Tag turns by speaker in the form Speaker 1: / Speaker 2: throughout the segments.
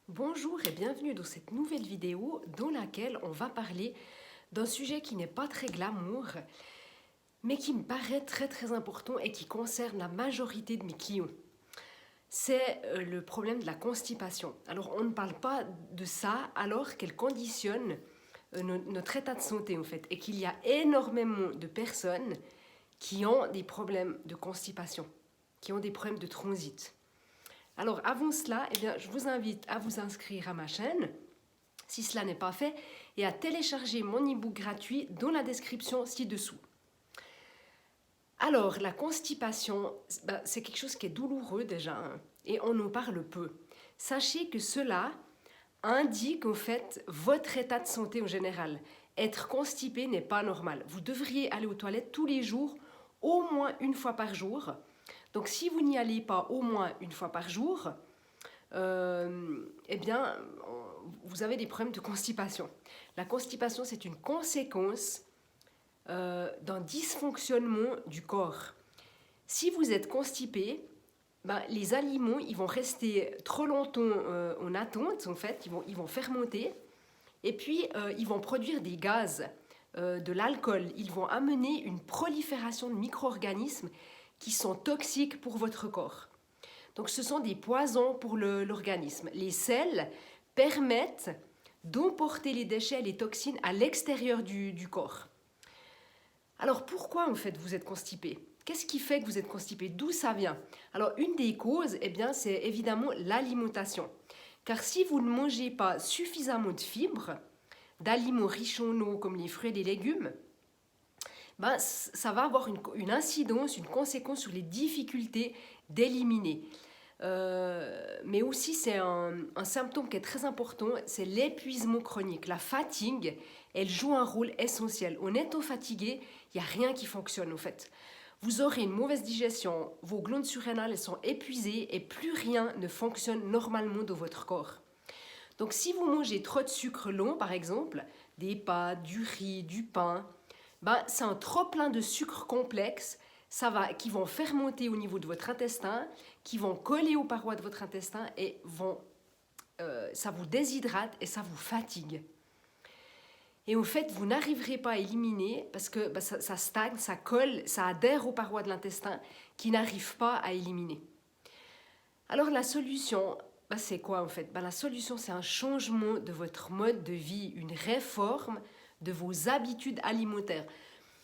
Speaker 1: Bonjour et bienvenue dans cette nouvelle vidéo dans laquelle on va parler d'un sujet qui n'est pas très glamour, mais qui me paraît très important et qui concerne la majorité de mes clients. C'est le problème de la constipation. Alors on ne parle pas de ça alors qu'elle conditionne notre état de santé en fait, et qu'il y a énormément de personnes qui ont des problèmes de constipation, qui ont des problèmes de transit. Alors avant cela, je vous invite à vous inscrire à ma chaîne, si cela n'est pas fait, et à télécharger mon e-book gratuit dans la description ci-dessous. Alors, la constipation, c'est quelque chose qui est douloureux déjà, hein, et on en parle peu. Sachez que cela indique en fait votre état de santé en général. Être constipé n'est pas normal. Vous devriez aller aux toilettes tous les jours, au moins une fois par jour. Donc si vous n'y allez pas au moins une fois par jour, vous avez des problèmes de constipation. La constipation, c'est une conséquence d'un dysfonctionnement du corps. Si vous êtes constipé, les aliments ils vont rester trop longtemps en attente, en fait, ils vont fermenter, et puis ils vont produire des gaz, de l'alcool. Ils vont amener une prolifération de micro-organismes qui sont toxiques pour votre corps. Donc ce sont des poisons pour l'organisme. Les sels permettent d'emporter les déchets et les toxines à l'extérieur du corps. Alors pourquoi en fait vous êtes constipé? Qu'est-ce qui fait que vous êtes constipé? D'où ça vient? Alors une des causes, c'est évidemment l'alimentation. Car si vous ne mangez pas suffisamment de fibres, d'aliments riches en eau comme les fruits et les légumes, ça va avoir une incidence, une conséquence sur les difficultés d'éliminer. Mais aussi, c'est un symptôme qui est très important, c'est l'épuisement chronique. La fatigue, elle joue un rôle essentiel. En étant fatigué, il n'y a rien qui fonctionne en fait. Vous aurez une mauvaise digestion, vos glandes surrénales sont épuisées et plus rien ne fonctionne normalement dans votre corps. Donc si vous mangez trop de sucre long, par exemple, des pâtes, du riz, du pain, c'est un trop plein de sucre complexe qui vont fermenter au niveau de votre intestin, qui vont coller aux parois de votre intestin et ça vous déshydrate et ça vous fatigue. Et au fait, vous n'arriverez pas à éliminer parce que ça stagne, ça colle, ça adhère aux parois de l'intestin qui n'arrivent pas à éliminer. Alors la solution, c'est quoi en fait? La solution, c'est un changement de votre mode de vie, une réforme de vos habitudes alimentaires.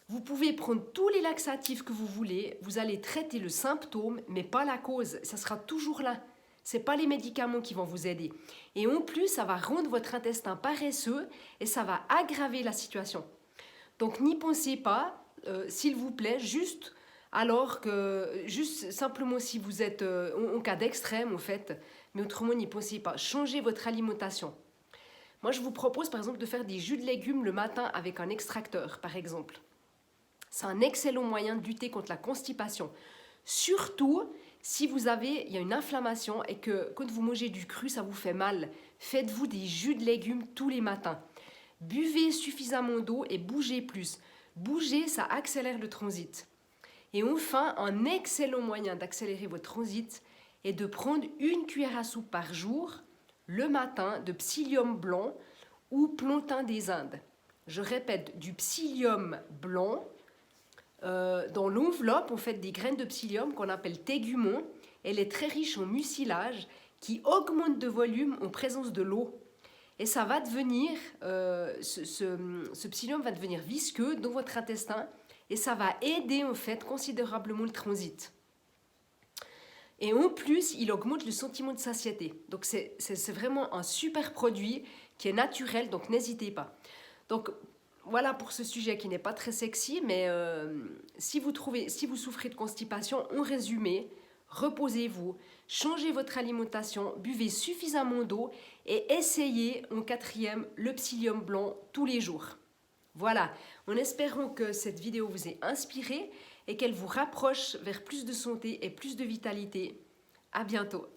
Speaker 1: Vous pouvez prendre tous les laxatifs que vous voulez, vous allez traiter le symptôme, mais pas la cause, ça sera toujours là. Ce n'est pas les médicaments qui vont vous aider. Et en plus, ça va rendre votre intestin paresseux et ça va aggraver la situation. Donc n'y pensez pas, s'il vous plaît, juste simplement si vous êtes en cas d'extrême, en fait, mais autrement n'y pensez pas. Changez votre alimentation. Moi, je vous propose par exemple de faire des jus de légumes le matin avec un extracteur, par exemple. C'est un excellent moyen de lutter contre la constipation. Surtout si il y a une inflammation et que quand vous mangez du cru, ça vous fait mal. Faites-vous des jus de légumes tous les matins. Buvez suffisamment d'eau et bougez plus. Bouger, ça accélère le transit. Et enfin, un excellent moyen d'accélérer votre transit est de prendre une cuillère à soupe par jour, le matin, de psyllium blanc ou plantain des Indes. Je répète, du psyllium blanc. Dans l'enveloppe, on fait des graines de psyllium qu'on appelle tégumon. Elle est très riche en mucilage qui augmente de volume en présence de l'eau. Et ça va devenir, ce psyllium va devenir visqueux dans votre intestin et ça va aider en fait considérablement le transit. Et en plus, il augmente le sentiment de satiété. Donc c'est vraiment un super produit qui est naturel, donc n'hésitez pas. Donc voilà pour ce sujet qui n'est pas très sexy, mais si vous souffrez de constipation, en résumé, reposez-vous, changez votre alimentation, buvez suffisamment d'eau et essayez en quatrième le psyllium blanc tous les jours. Voilà, en espérant que cette vidéo vous ait inspiré et qu'elle vous rapproche vers plus de santé et plus de vitalité. À bientôt.